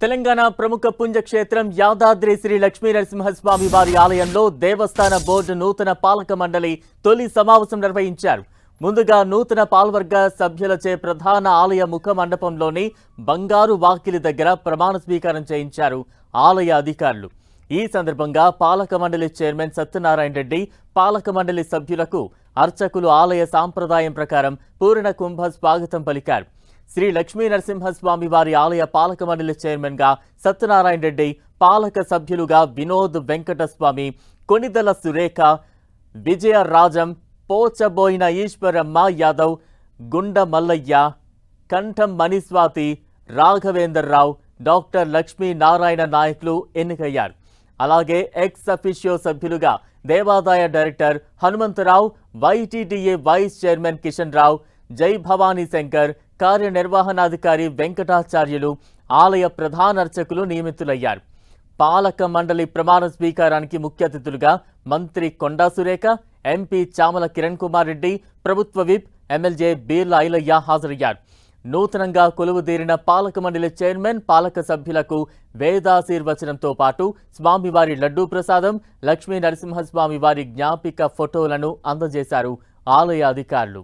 తెలంగాణ ప్రముఖ పుణ్యక్షేత్రం యాదాద్రి శ్రీ లక్ష్మీ నరసింహస్వామి వారి ఆలయంలో దేవస్థాన బోర్డు నూతన పాలక మండలి తొలి సమావేశం నిర్వహించారు. ముందుగా నూతన పాల్వర్గ సభ్యులచే ప్రధాన ఆలయ ముఖ మండపంలోని బంగారు వాకిలి దగ్గర ప్రమాణ స్వీకారం చేయించారు ఆలయ అధికారులు. ఈ సందర్భంగా పాలక మండలి చైర్మన్ సత్యనారాయణ రెడ్డి, పాలక మండలి సభ్యులకు అర్చకులు ఆలయ సాంప్రదాయం ప్రకారం పూర్ణ కుంభ స్వాగతం పలికారు. శ్రీ లక్ష్మీ నరసింహస్వామి వారి ఆలయ పాలక మండలి చైర్మన్ గా సత్యనారాయణ రెడ్డి, పాలక సభ్యులుగా వినోద్ వెంకటస్వామి, కొనిదల సురేఖ, విజయరాజం, పోచబోయిన ఈశ్వరమ్మ యాదవ్, గుండ మల్లయ్య, కంఠం మణిస్వాతి, రాఘవేందర్రావు, డాక్టర్ లక్ష్మీ నారాయణ నాయకులు ఎన్నికయ్యారు. అలాగే ఎక్స్ అఫిషియో సభ్యులుగా దేవాదాయ director Hanumantharao, వైటీటీఏ vice chairman Kishan Rao, జై భవానీ శంకర్, కార్యనిర్వహణాధికారి వెంకటాచార్యులు, ఆలయ ప్రధాన అర్చకులు నియమితులయ్యారు. పాలక మండలి ప్రమాణ స్వీకారానికి ముఖ్య అతిథులుగా మంత్రి కొండా సురేఖ, ఎంపీ చామల కిరణ్ కుమార్ రెడ్డి, ప్రభుత్వ విప్ ఎమ్మెల్యే బీర్ల ఐలయ్య హాజరయ్యారు. నూతనంగా కొలువుదీరిన పాలక మండలి చైర్మన్, పాలక సభ్యులకు వేదాశీర్వచనంతో పాటు స్వామివారి లడ్డూ ప్రసాదం, లక్ష్మీ నరసింహస్వామి వారి జ్ఞాపిక ఫోటోలను అందజేశారు ఆలయ అధికారులు.